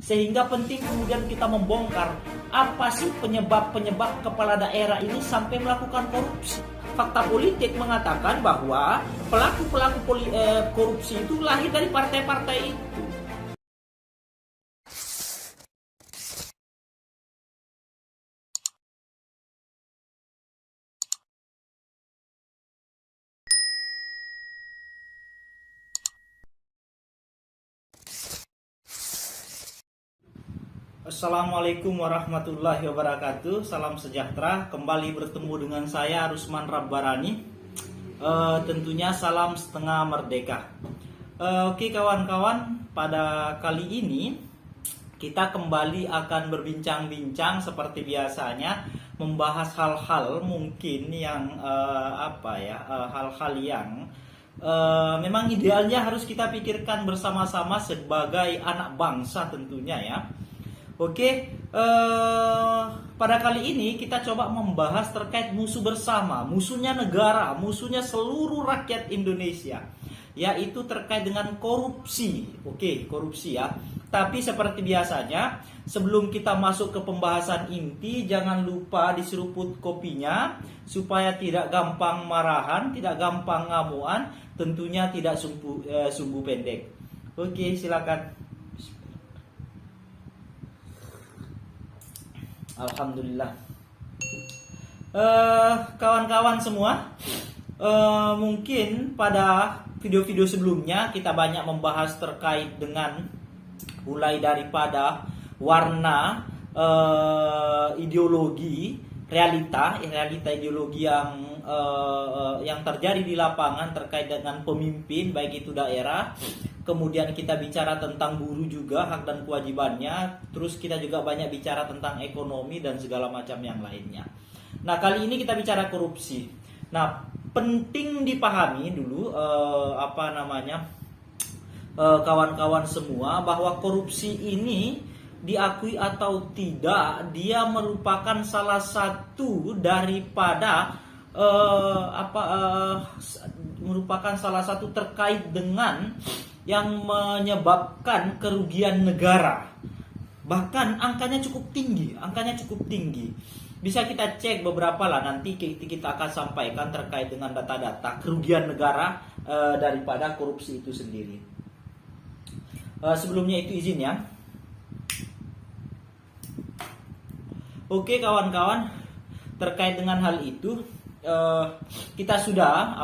Sehingga penting kemudian kita membongkar apa sih penyebab-penyebab kepala daerah ini sampai melakukan korupsi. Fakta politik mengatakan bahwa pelaku-pelaku korupsi itu lahir dari partai-partai itu. Assalamualaikum warahmatullahi wabarakatuh. Salam sejahtera. Kembali bertemu dengan saya Rusman Rabbarani. Tentunya salam setengah merdeka. Oke kawan-kawan, pada kali ini kita kembali akan berbincang-bincang seperti biasanya, membahas hal-hal mungkin yang hal-hal yang memang idealnya harus kita pikirkan bersama-sama sebagai anak bangsa tentunya ya. Oke, pada kali ini kita coba membahas terkait musuh bersama, musuhnya negara, musuhnya seluruh rakyat Indonesia, yaitu terkait dengan korupsi. Oke, korupsi ya. Tapi seperti biasanya, sebelum kita masuk ke pembahasan inti, jangan lupa diseruput kopinya supaya tidak gampang marahan, tidak gampang ngamuan, tentunya tidak sumbu pendek. Oke, silakan. Alhamdulillah. Kawan-kawan semua, mungkin pada video-video sebelumnya kita banyak membahas terkait dengan mulai daripada warna ideologi, realita ideologi yang terjadi di lapangan terkait dengan pemimpin baik itu daerah. Kemudian kita bicara tentang buruh juga, hak dan kewajibannya. Terus kita juga banyak bicara tentang ekonomi dan segala macam yang lainnya. Nah, kali ini kita bicara korupsi. Nah, penting dipahami dulu kawan-kawan semua, bahwa korupsi ini diakui atau tidak, dia merupakan salah satu daripada merupakan salah satu terkait dengan yang menyebabkan kerugian negara. Bahkan angkanya cukup tinggi. Bisa kita cek beberapa lah, nanti kita akan sampaikan terkait dengan data-data kerugian negara daripada korupsi itu sendiri. Sebelumnya itu izin ya. Oke kawan-kawan, terkait dengan hal itu kita sudah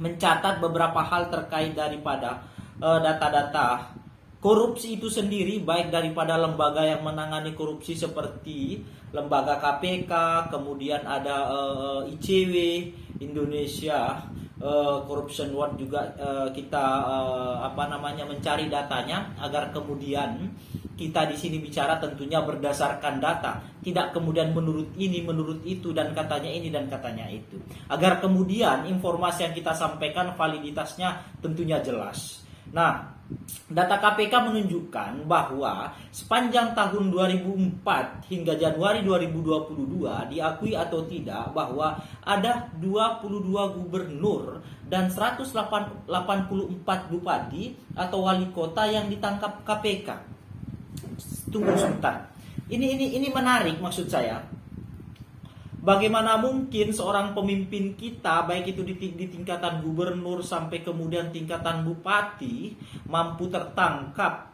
mencatat beberapa hal terkait daripada data-data korupsi itu sendiri, baik daripada lembaga yang menangani korupsi seperti lembaga KPK, kemudian ada ICW Indonesia Corruption Watch juga, kita mencari datanya agar kemudian kita di sini bicara tentunya berdasarkan data, tidak kemudian menurut ini, menurut itu, dan katanya ini dan katanya itu. Agar kemudian informasi yang kita sampaikan validitasnya tentunya jelas. Nah, data KPK menunjukkan bahwa sepanjang tahun 2004 hingga Januari 2022 diakui atau tidak bahwa ada 22 gubernur dan 184 bupati atau wali kota yang ditangkap KPK. Tunggu sebentar. Ini menarik maksud saya. Bagaimana mungkin seorang pemimpin kita, baik itu di tingkatan gubernur sampai kemudian tingkatan bupati, mampu tertangkap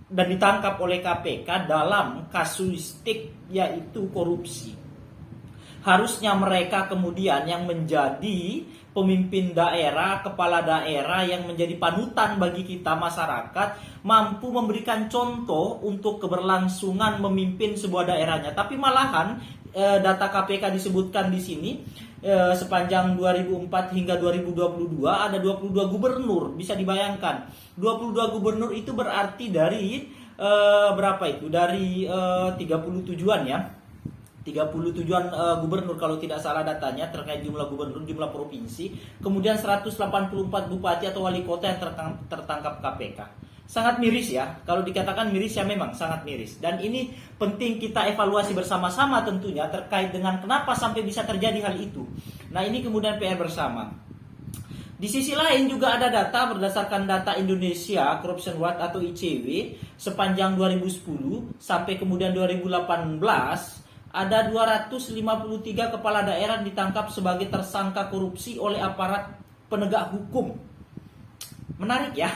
dan ditangkap oleh KPK dalam kasuistik yaitu korupsi. Harusnya mereka kemudian yang menjadi pemimpin daerah, kepala daerah yang menjadi panutan bagi kita masyarakat, mampu memberikan contoh untuk keberlangsungan memimpin sebuah daerahnya. Tapi malahan data KPK disebutkan di sini sepanjang 2004 hingga 2022 ada 22 gubernur. Bisa dibayangkan 22 gubernur itu berarti dari berapa itu? Dari 37-an ya. 37-an gubernur kalau tidak salah datanya terkait jumlah gubernur, jumlah provinsi. Kemudian 184 bupati atau wali kota yang tertangkap KPK. Sangat miris ya, kalau dikatakan miris ya memang sangat miris. Dan ini penting kita evaluasi bersama-sama tentunya terkait dengan kenapa sampai bisa terjadi hal itu. Nah ini kemudian PR bersama. Di sisi lain juga ada data berdasarkan data Indonesia Corruption Watch atau ICW sepanjang 2010 sampai kemudian 2018 ada 253 kepala daerah ditangkap sebagai tersangka korupsi oleh aparat penegak hukum. Menarik ya.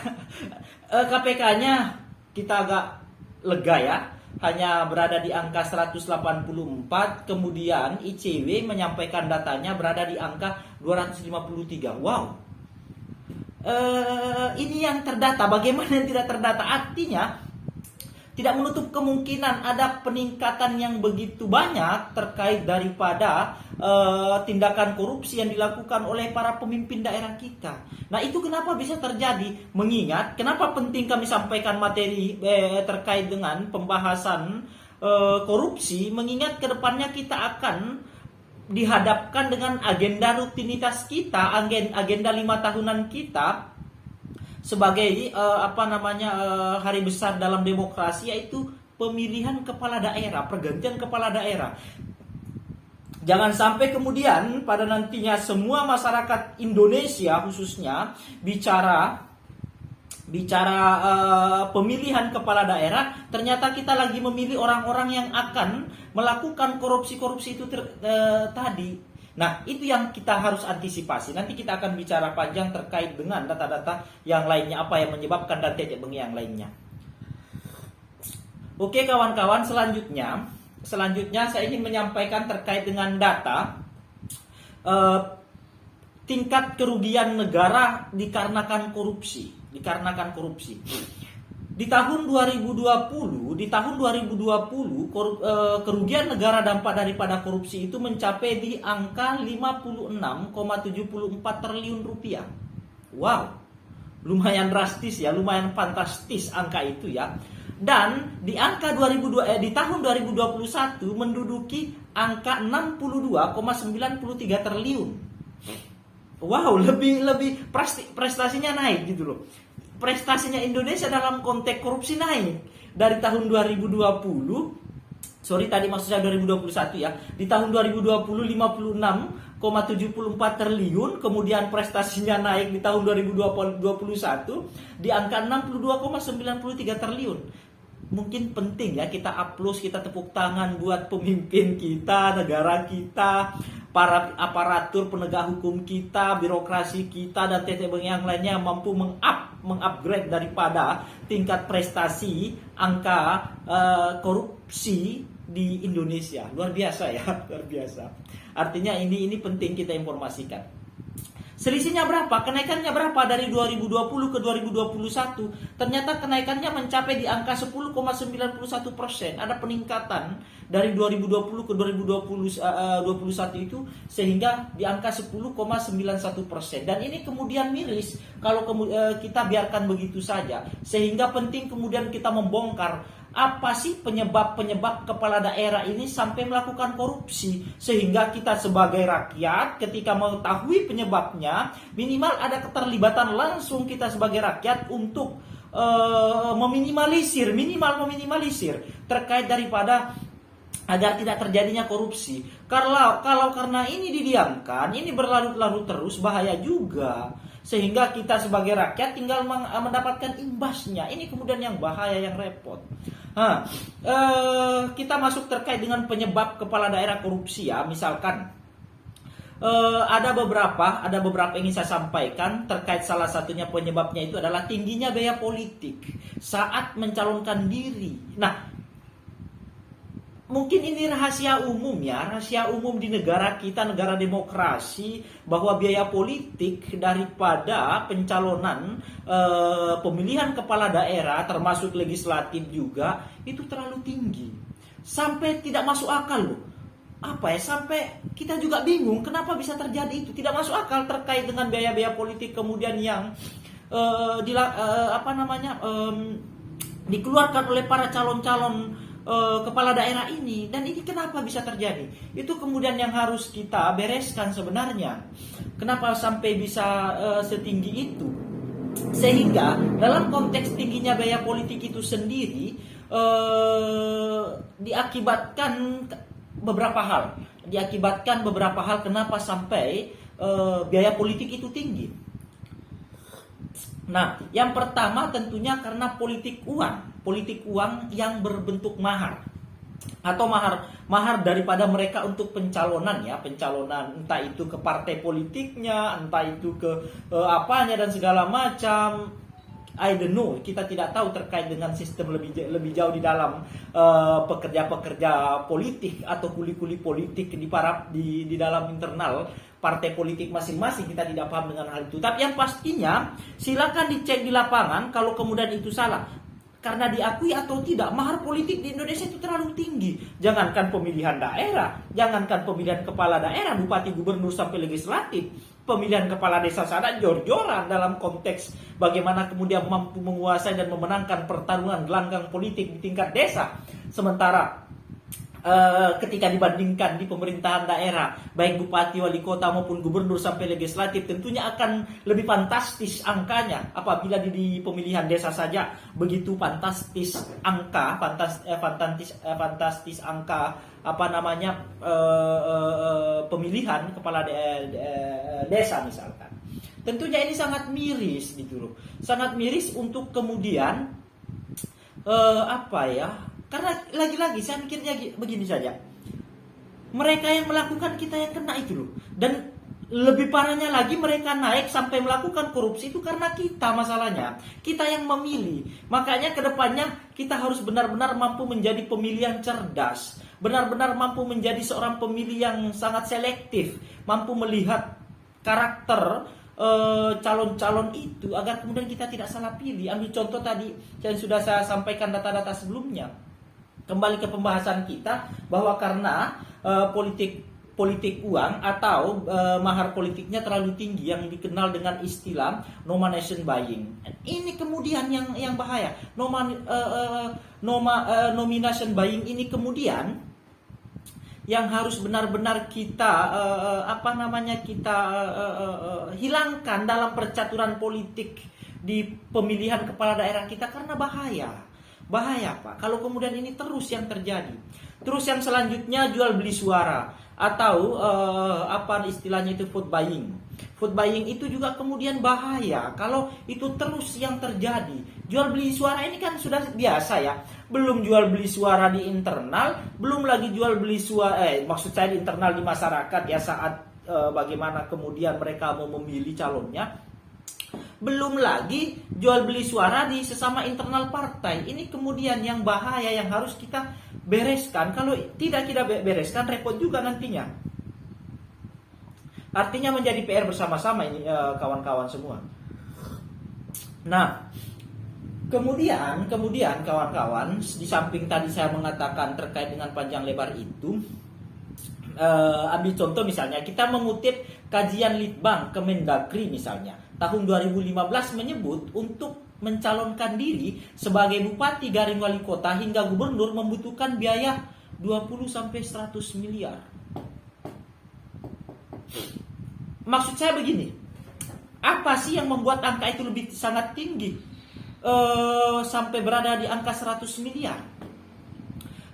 KPK-nya kita agak lega ya. Hanya berada di angka 184, kemudian ICW menyampaikan datanya berada di angka 253. Wow. Ini yang terdata, bagaimana yang tidak terdata? Artinya tidak menutup kemungkinan ada peningkatan yang begitu banyak terkait daripada tindakan korupsi yang dilakukan oleh para pemimpin daerah kita. Nah, itu kenapa bisa terjadi? Mengingat kenapa penting kami sampaikan materi terkait dengan pembahasan korupsi, mengingat kedepannya kita akan dihadapkan dengan agenda rutinitas kita, agenda 5 tahunan kita sebagai hari besar dalam demokrasi, yaitu pemilihan kepala daerah, pergantian kepala daerah. Jangan sampai kemudian pada nantinya semua masyarakat Indonesia khususnya bicara pemilihan kepala daerah, ternyata kita lagi memilih orang-orang yang akan melakukan korupsi-korupsi itu tadi. Nah, itu yang kita harus antisipasi. Nanti kita akan bicara panjang terkait dengan data-data yang lainnya, apa yang menyebabkan dan titik bengi yang lainnya. Oke kawan-kawan, selanjutnya saya ingin menyampaikan terkait dengan data tingkat kerugian negara dikarenakan korupsi. Di tahun 2020, kerugian negara dampak daripada korupsi itu mencapai di angka 56,74 triliun rupiah. Wow, lumayan drastis ya, lumayan fantastis angka itu ya. Dan di tahun 2021 menduduki angka 62,93 triliun. Wow, lebih prestasinya naik gitu loh. Prestasinya Indonesia dalam konteks korupsi naik dari tahun 2021 ya. Di tahun 2020 56,74 triliun, kemudian prestasinya naik di tahun 2021 di angka 62,93 triliun. Mungkin penting ya kita aplaus, kita tepuk tangan buat pemimpin kita, negara kita, para aparatur penegak hukum kita, birokrasi kita, dan titik bengi yang lainnya yang mampu mengupgrade daripada tingkat prestasi angka korupsi di Indonesia. Luar biasa ya, luar biasa. Artinya ini penting kita informasikan. Selisihnya berapa? Kenaikannya berapa dari 2020 ke 2021? Ternyata kenaikannya mencapai di angka 10,91%. Ada peningkatan dari 2020 ke 2021 itu sehingga di angka 10,91%. Dan ini kemudian miris kalau kita biarkan begitu saja. Sehingga penting kemudian kita membongkar apa sih penyebab kepala daerah ini sampai melakukan korupsi, sehingga kita sebagai rakyat ketika mengetahui penyebabnya minimal ada keterlibatan langsung kita sebagai rakyat untuk meminimalisir terkait daripada agar tidak terjadinya korupsi. Kalau karena ini didiamkan, ini berlarut-larut terus, bahaya juga. Sehingga kita sebagai rakyat tinggal mendapatkan imbasnya. Ini kemudian yang bahaya, yang repot. Kita masuk terkait dengan penyebab kepala daerah korupsi ya. Misalkan ada beberapa yang ingin saya sampaikan terkait, salah satunya penyebabnya itu adalah tingginya biaya politik saat mencalonkan diri. Nah, mungkin ini rahasia umum di negara kita, negara demokrasi, bahwa biaya politik daripada pencalonan pemilihan kepala daerah termasuk legislatif juga itu terlalu tinggi. Sampai tidak masuk akal loh. Sampai kita juga bingung kenapa bisa terjadi itu. Tidak masuk akal terkait dengan biaya-biaya politik kemudian yang dikeluarkan oleh para calon-calon kepala daerah ini. Dan ini kenapa bisa terjadi? Itu kemudian yang harus kita bereskan sebenarnya. Kenapa sampai bisa setinggi itu? Sehingga dalam konteks tingginya biaya politik itu sendiri diakibatkan beberapa hal kenapa sampai biaya politik itu tinggi. Nah, yang pertama tentunya karena politik uang yang berbentuk mahar atau mahar daripada mereka untuk pencalonan entah itu ke partai politiknya, entah itu ke apanya dan segala macam. I don't know, kita tidak tahu terkait dengan sistem lebih jauh di dalam pekerja-pekerja politik atau kuli-kuli politik di dalam internal partai politik masing-masing. Kita tidak paham dengan hal itu. Tapi yang pastinya silakan dicek di lapangan kalau kemudian itu salah. Karena diakui atau tidak, mahar politik di Indonesia itu terlalu tinggi. Jangankan pemilihan daerah, jangankan pemilihan kepala daerah, bupati, gubernur sampai legislatif, pemilihan kepala desa sana jor-joran dalam konteks bagaimana kemudian mampu menguasai dan memenangkan pertarungan gelanggang politik di tingkat desa. Sementara ketika dibandingkan di pemerintahan daerah, baik bupati, wali kota maupun gubernur sampai legislatif, tentunya akan lebih fantastis angkanya. Apabila di pemilihan desa saja begitu fantastis angka, fantastis angka pemilihan kepala desa misalkan. Tentunya ini sangat miris gitu loh. Sangat miris untuk kemudian karena lagi-lagi saya mikirnya begini saja. Mereka yang melakukan, kita yang kena itu loh. Dan lebih parahnya lagi, mereka naik sampai melakukan korupsi itu karena kita masalahnya. Kita yang memilih. Makanya kedepannya kita harus benar-benar mampu menjadi pemilih yang cerdas. Benar-benar mampu menjadi seorang pemilih yang sangat selektif. Mampu melihat karakter calon-calon itu agar kemudian kita tidak salah pilih. Ambil contoh tadi yang sudah saya sampaikan data-data sebelumnya. Kembali ke pembahasan kita bahwa karena politik uang atau mahar politiknya terlalu tinggi yang dikenal dengan istilah nomination buying. Ini kemudian yang bahaya. Nomination buying ini kemudian yang harus benar-benar kita hilangkan dalam percaturan politik di pemilihan kepala daerah kita, karena bahaya Pak kalau kemudian ini terus yang terjadi. Terus yang selanjutnya jual beli suara atau istilahnya itu vote buying. Vote buying itu juga kemudian bahaya kalau itu terus yang terjadi. Jual beli suara ini kan sudah biasa ya. Belum jual beli suara di internal, belum lagi jual beli suara maksud saya di internal di masyarakat ya, saat bagaimana kemudian mereka mau memilih calonnya. Belum lagi jual beli suara di sesama internal partai. Ini kemudian yang bahaya yang harus kita bereskan. Kalau tidak kita bereskan, repot juga nantinya. Artinya menjadi PR bersama-sama ini kawan-kawan semua. Nah, kemudian kawan-kawan, di samping tadi saya mengatakan terkait dengan panjang lebar itu, ambil contoh misalnya kita mengutip kajian Litbang Kemendagri misalnya tahun 2015 menyebut untuk mencalonkan diri sebagai bupati garing wali kota hingga gubernur membutuhkan biaya 20-100 miliar. Maksud saya begini, apa sih yang membuat angka itu lebih sangat tinggi sampai berada di angka 100 miliar?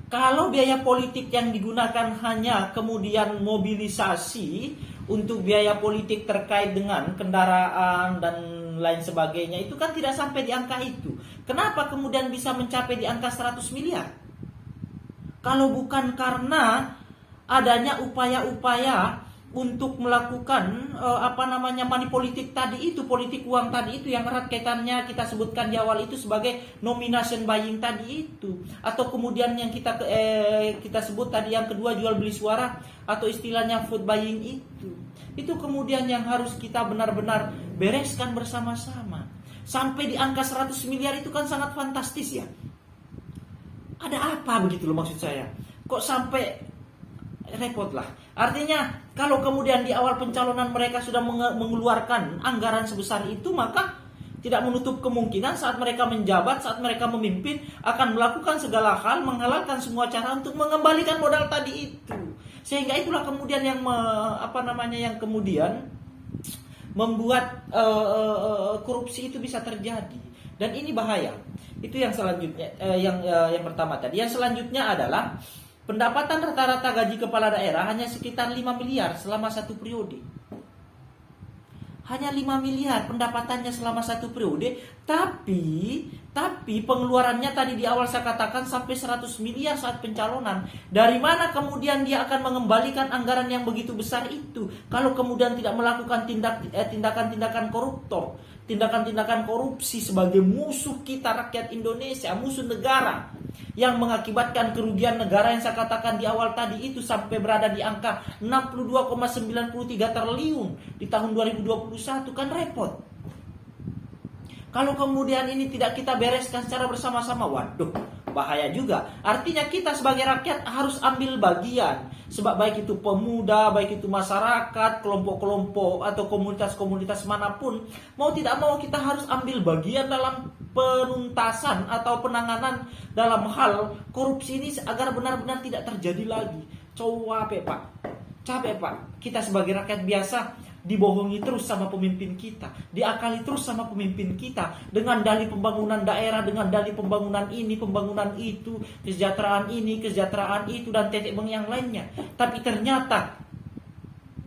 Kalau biaya politik yang digunakan hanya kemudian mobilisasi untuk biaya politik terkait dengan kendaraan dan lain sebagainya, itu kan tidak sampai di angka itu. Kenapa kemudian bisa mencapai di angka 100 miliar? Kalau bukan karena adanya upaya-upaya untuk melakukan money politik tadi itu, politik uang tadi itu yang erat kaitannya kita sebutkan di awal itu sebagai nomination buying tadi itu, atau kemudian yang kita sebut tadi yang kedua jual beli suara atau istilahnya vote buying itu kemudian yang harus kita benar-benar bereskan bersama-sama. Sampai di angka 100 miliar itu kan sangat fantastis ya. Ada apa begitu loh maksud saya? Kok sampai repot lah. Artinya kalau kemudian di awal pencalonan mereka sudah mengeluarkan anggaran sebesar itu, maka tidak menutup kemungkinan saat mereka menjabat, saat mereka memimpin akan melakukan segala hal, menghalalkan semua cara untuk mengembalikan modal tadi itu. Sehingga itulah kemudian yang kemudian membuat korupsi itu bisa terjadi. Dan ini bahaya. Itu yang selanjutnya, yang pertama tadi. Yang selanjutnya adalah pendapatan rata-rata gaji kepala daerah hanya sekitar 5 miliar selama satu periode. hanya 5 miliar pendapatannya selama 1 periode, tapi pengeluarannya tadi di awal saya katakan sampai 100 miliar saat pencalonan. Dari mana kemudian dia akan mengembalikan anggaran yang begitu besar itu kalau kemudian tidak melakukan tindakan-tindakan koruptor, tindakan-tindakan korupsi sebagai musuh kita rakyat Indonesia, musuh negara, yang mengakibatkan kerugian negara yang saya katakan di awal tadi itu sampai berada di angka 62,93 triliun di tahun 2021. Kan repot. Kalau kemudian ini tidak kita bereskan secara bersama-sama, waduh, bahaya juga. Artinya kita sebagai rakyat harus ambil bagian. Sebab baik itu pemuda, baik itu masyarakat, kelompok-kelompok atau komunitas-komunitas manapun, mau tidak mau kita harus ambil bagian dalam penuntasan atau penanganan dalam hal korupsi ini agar benar-benar tidak terjadi lagi. Capek Pak. Kita sebagai rakyat biasa dibohongi terus sama pemimpin kita, diakali terus sama pemimpin kita dengan dalih pembangunan daerah, dengan dalih pembangunan ini, pembangunan itu, kesejahteraan ini, kesejahteraan itu, dan tetek beng yang lainnya. Tapi ternyata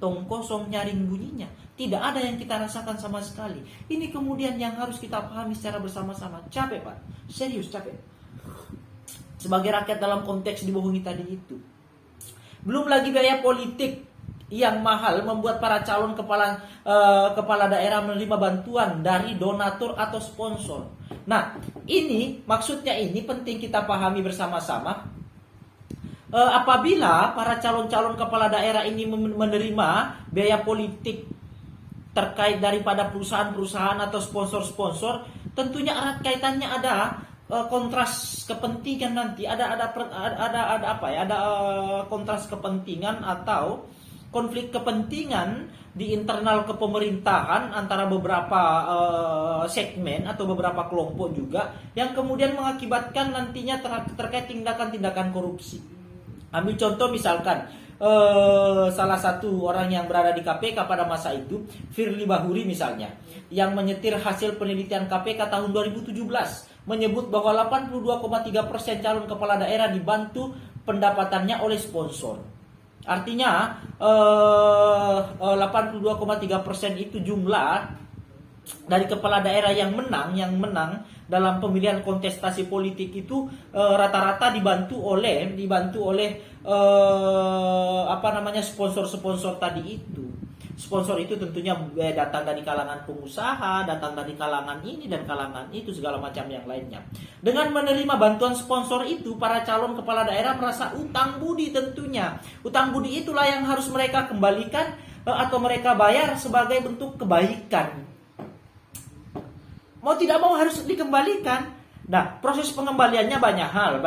tong kosong nyaring bunyinya, tidak ada yang kita rasakan sama sekali. Ini kemudian yang harus kita pahami secara bersama-sama. Capek Pak, serius capek. Sebagai rakyat dalam konteks dibohongi tadi itu. Belum lagi biaya politik yang mahal membuat para calon kepala daerah menerima bantuan dari donatur atau sponsor. Nah, ini maksudnya ini penting kita pahami bersama-sama. Apabila para calon-calon kepala daerah ini menerima biaya politik terkait daripada perusahaan-perusahaan atau sponsor-sponsor, tentunya erat kaitannya ada kontras kepentingan nanti, ada kontras kepentingan atau konflik kepentingan di internal kepemerintahan antara beberapa segmen atau beberapa kelompok juga yang kemudian mengakibatkan nantinya terkait tindakan-tindakan korupsi. Ambil contoh misalkan salah satu orang yang berada di KPK pada masa itu, Firly Bahuri misalnya, yang menyetir hasil penelitian KPK tahun 2017 menyebut bahwa 82,3% calon kepala daerah dibantu pendapatannya oleh sponsor. Artinya 82,3% itu jumlah dari kepala daerah yang menang dalam pemilihan kontestasi politik itu rata-rata dibantu oleh sponsor-sponsor tadi itu. Sponsor itu tentunya datang dari kalangan pengusaha, datang dari kalangan ini dan kalangan itu, segala macam yang lainnya. Dengan menerima bantuan sponsor itu, para calon kepala daerah merasa utang budi tentunya. Utang budi itulah yang harus mereka kembalikan atau mereka bayar sebagai bentuk kebaikan. Mau tidak mau harus dikembalikan. Nah, proses pengembaliannya banyak hal.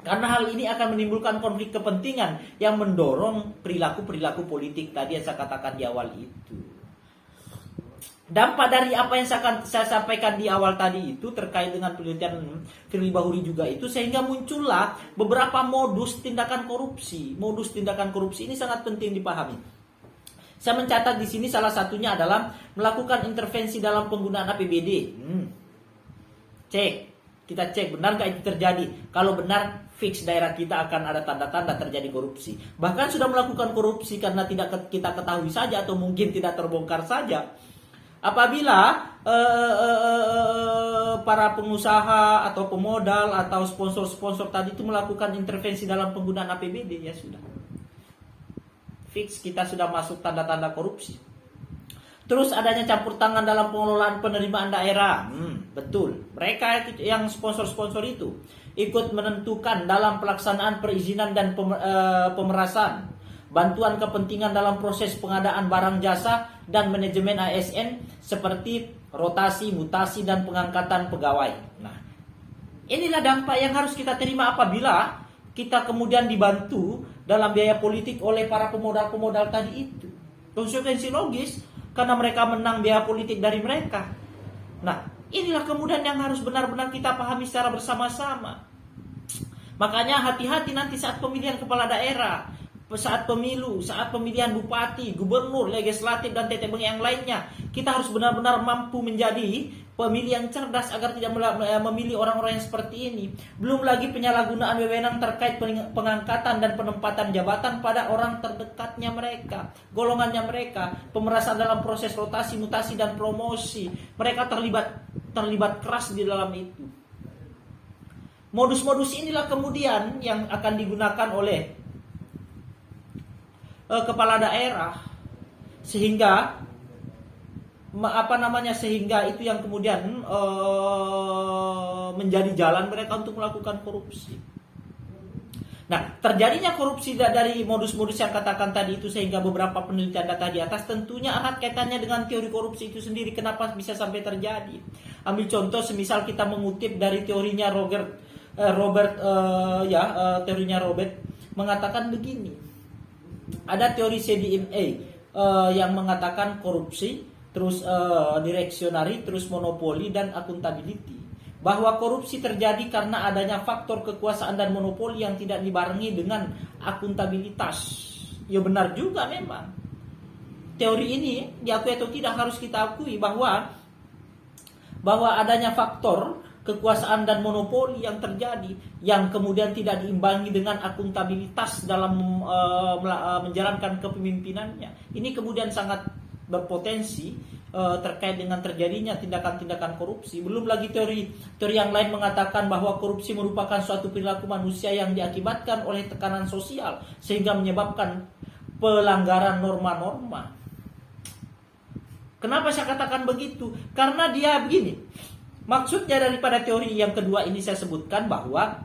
Karena hal ini akan menimbulkan konflik kepentingan yang mendorong perilaku-perilaku politik tadi yang saya katakan di awal itu. Dampak dari apa yang saya sampaikan di awal tadi itu terkait dengan penelitian Firly Bahuri juga itu, sehingga muncullah beberapa modus tindakan korupsi. Modus tindakan korupsi ini sangat penting dipahami. Saya mencatat di sini salah satunya adalah melakukan intervensi dalam penggunaan APBD. Kita cek benar nggak itu terjadi. Kalau benar, fix daerah kita akan ada tanda-tanda terjadi korupsi. Bahkan sudah melakukan korupsi karena tidak kita ketahui saja atau mungkin tidak terbongkar saja. Apabila para pengusaha atau pemodal atau sponsor-sponsor tadi itu melakukan intervensi dalam penggunaan APBD, ya sudah. Fix kita sudah masuk tanda-tanda korupsi. Terus adanya campur tangan dalam pengelolaan penerimaan daerah. Betul. Mereka yang sponsor-sponsor itu ikut menentukan dalam pelaksanaan perizinan dan pemerasan, bantuan kepentingan dalam proses pengadaan barang jasa dan manajemen ASN seperti rotasi, mutasi dan pengangkatan pegawai. Nah, inilah dampak yang harus kita terima apabila kita kemudian dibantu dalam biaya politik oleh para pemodal-pemodal tadi itu. Konsekuensi logis karena mereka menang biaya politik dari mereka. Nah, inilah kemudian yang harus benar-benar kita pahami secara bersama-sama. Makanya hati-hati nanti saat pemilihan kepala daerah. saat pemilu, saat pemilihan bupati, gubernur, legislatif, dan tetebeng yang lainnya. Kita harus benar-benar mampu menjadi pemilih yang cerdas agar tidak memilih orang-orang yang seperti ini. Belum lagi penyalahgunaan wewenang terkait pengangkatan dan penempatan jabatan pada orang terdekatnya mereka, golongannya mereka, pemerasan dalam proses rotasi, mutasi, dan promosi. Mereka terlibat keras di dalam itu. Modus-modus inilah kemudian yang akan digunakan oleh kepala daerah, sehingga sehingga itu yang kemudian menjadi jalan mereka untuk melakukan korupsi. Nah, terjadinya korupsi dari modus-modus yang katakan tadi itu, sehingga beberapa penelitian data di atas tentunya erat kaitannya dengan teori korupsi itu sendiri. Kenapa bisa sampai terjadi? Ambil contoh, semisal kita mengutip dari teorinya teorinya Robert mengatakan begini. Ada teori CDMA yang mengatakan korupsi, terus direksionari, terus monopoli, dan akuntability. Bahwa korupsi terjadi karena adanya faktor kekuasaan dan monopoli yang tidak dibarengi dengan akuntabilitas. Ya benar juga memang. Teori ini diakui atau tidak harus kita akui bahwa adanya faktor kekuasaan dan monopoli yang terjadi, yang kemudian tidak diimbangi dengan akuntabilitas dalam menjalankan kepemimpinannya. Ini kemudian sangat berpotensi terkait dengan terjadinya tindakan-tindakan korupsi. Belum lagi teori yang lain mengatakan bahwa korupsi merupakan suatu perilaku manusia yang diakibatkan oleh tekanan sosial, sehingga menyebabkan pelanggaran norma-norma. Kenapa saya katakan begitu? Karena dia begini. Maksudnya daripada teori yang kedua ini saya sebutkan bahwa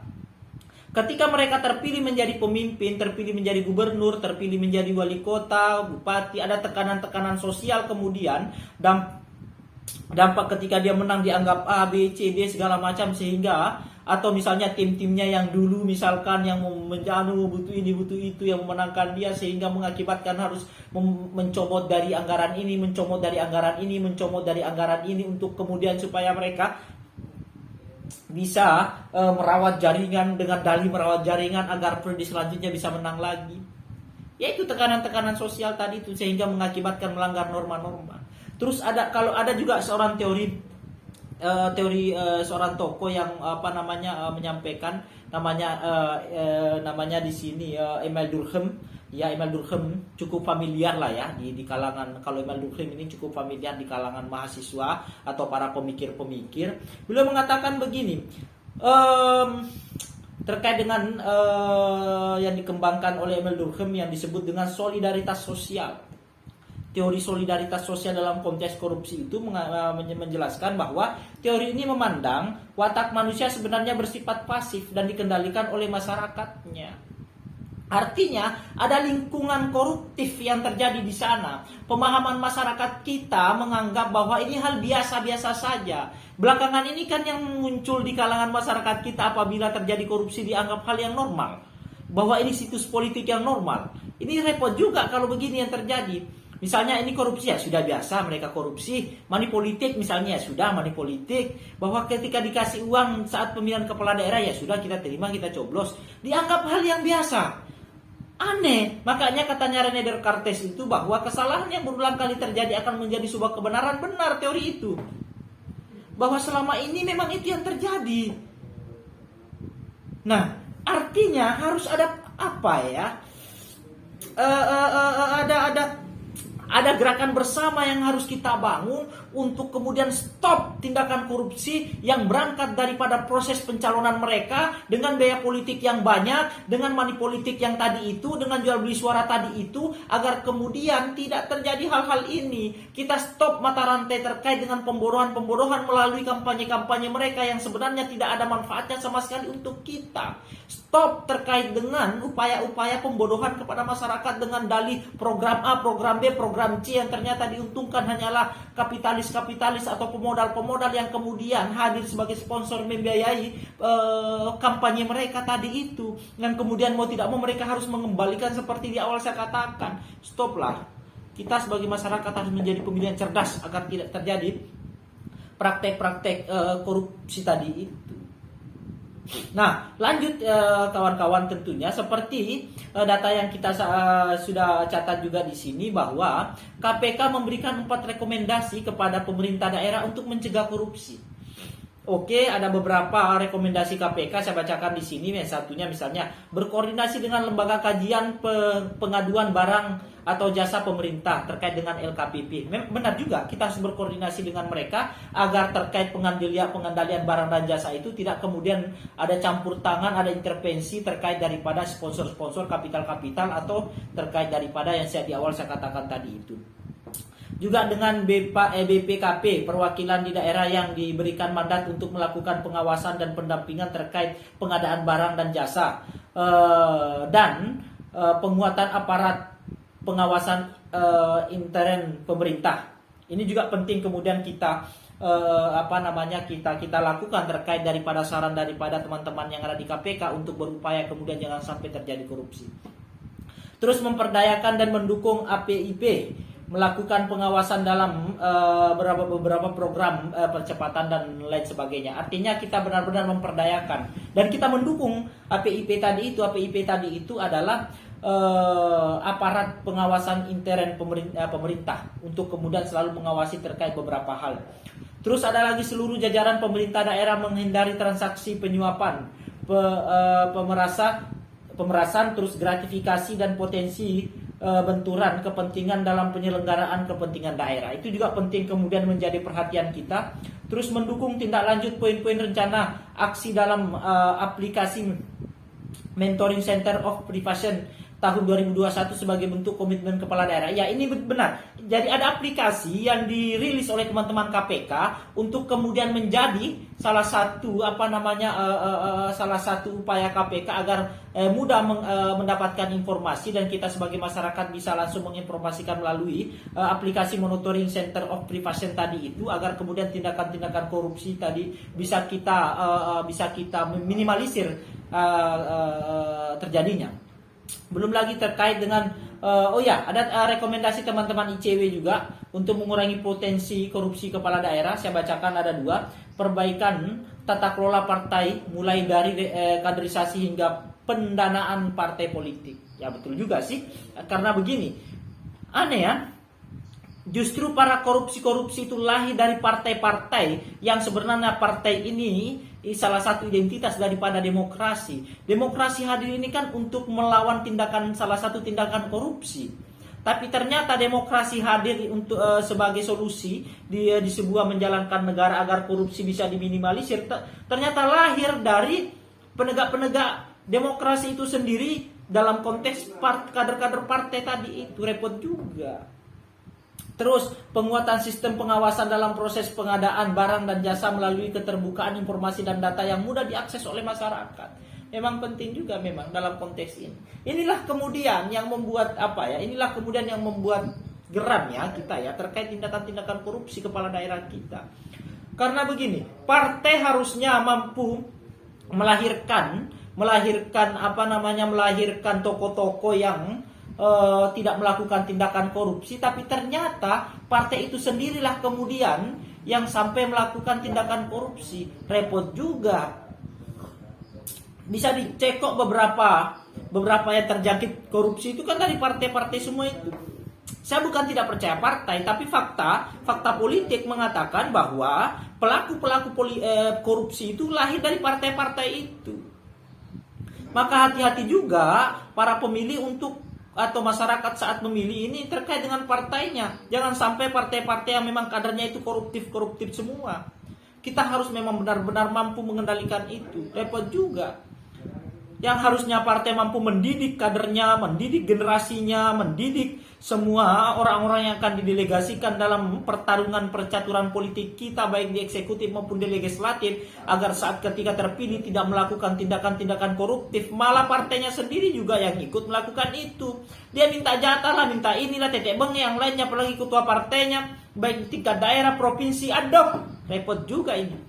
ketika mereka terpilih menjadi pemimpin, terpilih menjadi gubernur, terpilih menjadi wali kota, bupati, ada tekanan-tekanan sosial, kemudian dampak ketika dia menang dianggap A, B, C, D segala macam, sehingga atau misalnya tim-timnya yang dulu misalkan yang butuh ini butuh itu yang memenangkan dia, sehingga mengakibatkan harus mencomot dari anggaran ini, mencomot dari anggaran ini, mencomot dari anggaran ini, untuk kemudian supaya mereka bisa merawat jaringan, dengan dalih merawat jaringan agar periode selanjutnya bisa menang lagi. Yaitu tekanan-tekanan sosial tadi itu, sehingga mengakibatkan melanggar norma-norma. Terus kalau ada juga seorang teori seorang tokoh yang menyampaikan namanya di sini Emile Durkheim. Ya, Emile Durkheim cukup familiar lah ya di kalangan, kalau Emile Durkheim ini cukup familiar di kalangan mahasiswa atau para pemikir-pemikir. Beliau mengatakan begini, terkait dengan yang dikembangkan oleh Emile Durkheim yang disebut dengan solidaritas sosial. Teori solidaritas sosial dalam konteks korupsi itu menjelaskan bahwa teori ini memandang watak manusia sebenarnya bersifat pasif dan dikendalikan oleh masyarakatnya. Artinya ada lingkungan koruptif yang terjadi di sana. Pemahaman masyarakat kita menganggap bahwa ini hal biasa-biasa saja. Belakangan ini kan yang muncul di kalangan masyarakat kita, apabila terjadi korupsi dianggap hal yang normal, bahwa ini situs politik yang normal. Ini repot juga kalau begini yang terjadi. Misalnya ini korupsi, ya sudah biasa mereka korupsi. Money politik misalnya, ya sudah money politik. Bahwa ketika dikasih uang saat pemilihan kepala daerah, ya sudah kita terima, kita coblos. Dianggap hal yang biasa. Aneh. Makanya katanya René Descartes itu bahwa kesalahan yang berulang kali terjadi akan menjadi sebuah kebenaran. Benar teori itu. Bahwa selama ini memang itu yang terjadi. Nah, artinya harus ada apa ya? Ada gerakan bersama yang harus kita bangun untuk kemudian stop tindakan korupsi yang berangkat daripada proses pencalonan mereka dengan biaya politik yang banyak, dengan money politik yang tadi itu, dengan jual beli suara tadi itu, agar kemudian tidak terjadi hal-hal ini. Kita stop mata rantai terkait dengan pembodohan-pembodohan melalui kampanye-kampanye mereka yang sebenarnya tidak ada manfaatnya sama sekali untuk kita. Stop terkait dengan upaya-upaya pembodohan kepada masyarakat dengan dalih program A, program B, program C yang ternyata diuntungkan hanyalah kapitalis-kapitalis atau pemodal-pemodal yang kemudian hadir sebagai sponsor membiayai kampanye mereka tadi itu. Dan kemudian mau tidak mau mereka harus mengembalikan seperti di awal saya katakan. Stoplah. Kita sebagai masyarakat harus menjadi pemilih yang cerdas agar tidak terjadi praktek-praktek korupsi tadi itu. Nah, lanjut kawan-kawan, tentunya seperti data yang kita sudah catat juga di sini bahwa KPK memberikan 4 rekomendasi kepada pemerintah daerah untuk mencegah korupsi. Oke, ada beberapa rekomendasi KPK saya bacakan di sini. Yang satunya misalnya berkoordinasi dengan lembaga kajian pengaduan barang atau jasa pemerintah terkait dengan LKPP. Benar juga, kita harus berkoordinasi dengan mereka agar terkait pengendalian barang dan jasa itu tidak kemudian ada campur tangan, ada intervensi terkait daripada sponsor-sponsor kapital-kapital atau terkait daripada yang saya di awal saya katakan tadi itu. Juga dengan BPKP, perwakilan di daerah yang diberikan mandat untuk melakukan pengawasan dan pendampingan terkait pengadaan barang dan jasa, dan penguatan aparat pengawasan intern pemerintah. Ini juga penting kemudian kita kita lakukan terkait daripada saran daripada teman-teman yang ada di KPK untuk berupaya kemudian jangan sampai terjadi korupsi. Terus memperdayakan dan mendukung APIP, melakukan pengawasan dalam beberapa program percepatan dan lain sebagainya. Artinya kita benar-benar memperdayakan dan kita mendukung APIP tadi itu. APIP tadi itu adalah aparat pengawasan intern pemerintah untuk kemudian selalu mengawasi terkait beberapa hal. Terus ada lagi seluruh jajaran pemerintah daerah menghindari transaksi penyuapan, pemerasan, terus gratifikasi dan potensi benturan kepentingan dalam penyelenggaraan kepentingan daerah. Itu juga penting kemudian menjadi perhatian kita. Terus mendukung tindak lanjut poin-poin rencana aksi dalam aplikasi Mentoring Center of Prevention tahun 2021 sebagai bentuk komitmen kepala daerah. Ya, ini benar. Jadi ada aplikasi yang dirilis oleh teman-teman KPK untuk kemudian menjadi salah satu salah satu upaya KPK agar mudah mendapatkan informasi dan kita sebagai masyarakat bisa langsung menginformasikan melalui aplikasi Monitoring Center of Prevention tadi itu, agar kemudian tindakan-tindakan korupsi tadi bisa kita minimalisir terjadinya. Belum lagi terkait dengan ada rekomendasi teman-teman ICW juga untuk mengurangi potensi korupsi kepala daerah. Saya bacakan ada 2. Perbaikan tata kelola partai mulai dari kaderisasi hingga pendanaan partai politik. Ya betul juga sih, karena begini, aneh ya, justru para korupsi-korupsi itu lahir dari partai-partai yang sebenarnya partai ini salah satu identitas daripada demokrasi. Demokrasi hadir ini kan untuk melawan salah satu tindakan korupsi. Tapi ternyata demokrasi hadir untuk sebagai solusi di sebuah menjalankan negara agar korupsi bisa diminimalisir. Ternyata lahir dari penegak-penegak demokrasi itu sendiri dalam konteks kader-kader partai tadi itu. Repot juga. Terus penguatan sistem pengawasan dalam proses pengadaan barang dan jasa melalui keterbukaan informasi dan data yang mudah diakses oleh masyarakat. Memang penting juga memang dalam konteks ini. Inilah kemudian yang membuat Inilah kemudian yang membuat geram ya kita ya terkait tindakan-tindakan korupsi kepala daerah kita. Karena begini, partai harusnya mampu melahirkan tokoh-tokoh yang tidak melakukan tindakan korupsi, tapi ternyata partai itu sendirilah kemudian yang sampai melakukan tindakan korupsi. Repot juga. Bisa dicek kok beberapa yang terjangkit korupsi itu kan dari partai-partai semua itu. Saya bukan tidak percaya partai, tapi fakta politik mengatakan bahwa pelaku-pelaku korupsi itu lahir dari partai-partai itu. Maka hati-hati juga para pemilih atau masyarakat saat memilih ini terkait dengan partainya. Jangan sampai partai-partai yang memang kadernya itu koruptif semua. Kita harus memang benar-benar mampu mengendalikan itu. Repot juga. Yang harusnya partai mampu mendidik kadernya, mendidik generasinya, mendidik semua orang-orang yang akan didelegasikan dalam pertarungan percaturan politik kita, baik di eksekutif maupun di legislatif, agar saat ketika terpilih tidak melakukan tindakan-tindakan koruptif. Malah partainya sendiri juga yang ikut melakukan itu. Dia minta jatah lah, minta inilah, tetek bengek yang lainnya, apalagi ketua partainya, baik di tingkat daerah, provinsi, aduh, repot juga ini.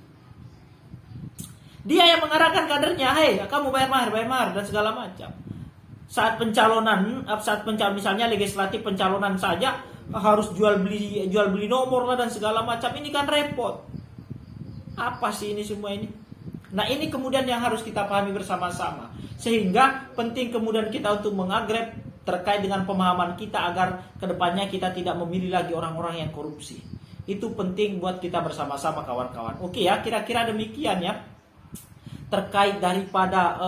Dia yang mengarahkan kadernya, hei kamu bayar mahar dan segala macam. Saat pencalonan misalnya legislatif pencalonan saja harus jual beli nomor lah dan segala macam. Ini kan repot. Apa sih ini semua ini? Nah ini kemudian yang harus kita pahami bersama-sama. Sehingga penting kemudian kita untuk mengagrep terkait dengan pemahaman kita agar kedepannya kita tidak memilih lagi orang-orang yang korupsi. Itu penting buat kita bersama-sama kawan-kawan. Oke ya, kira-kira demikian ya. Terkait daripada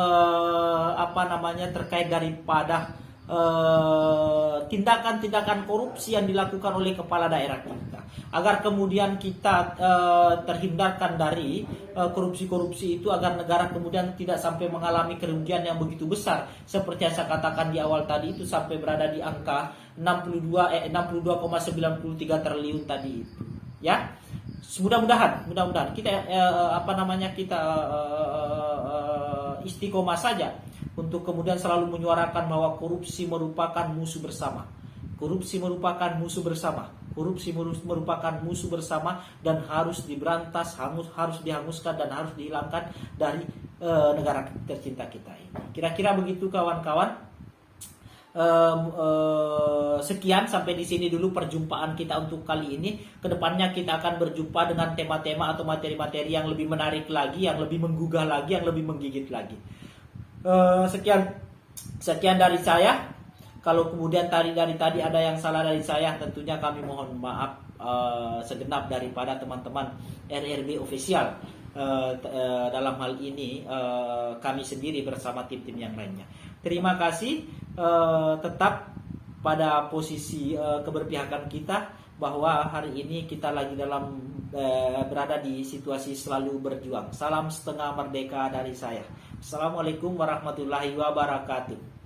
tindakan-tindakan korupsi yang dilakukan oleh kepala daerah kita, agar kemudian kita terhindarkan dari korupsi-korupsi itu, agar negara kemudian tidak sampai mengalami kerugian yang begitu besar seperti yang saya katakan di awal tadi itu, sampai berada di angka 62,93 triliun tadi itu ya. Mudah-mudahan kita istiqomah saja untuk kemudian selalu menyuarakan bahwa korupsi merupakan musuh bersama. Korupsi merupakan musuh bersama. Korupsi merupakan musuh bersama dan harus diberantas, harus dihanguskan dan harus dihilangkan dari negara tercinta kita ini. Kira-kira begitu kawan-kawan. Sekian, sampai di sini dulu perjumpaan kita untuk kali ini. Kedepannya kita akan berjumpa dengan tema-tema atau materi-materi yang lebih menarik lagi, yang lebih menggugah lagi, yang lebih menggigit lagi. Sekian dari saya. Kalau kemudian dari tadi ada yang salah dari saya, tentunya kami mohon maaf segenap daripada teman-teman RRB official. Dalam hal ini kami sendiri bersama tim-tim yang lainnya. Terima kasih, tetap pada posisi keberpihakan kita, bahwa hari ini kita lagi berada di situasi selalu berjuang. Salam setengah merdeka dari saya. Assalamualaikum warahmatullahi wabarakatuh.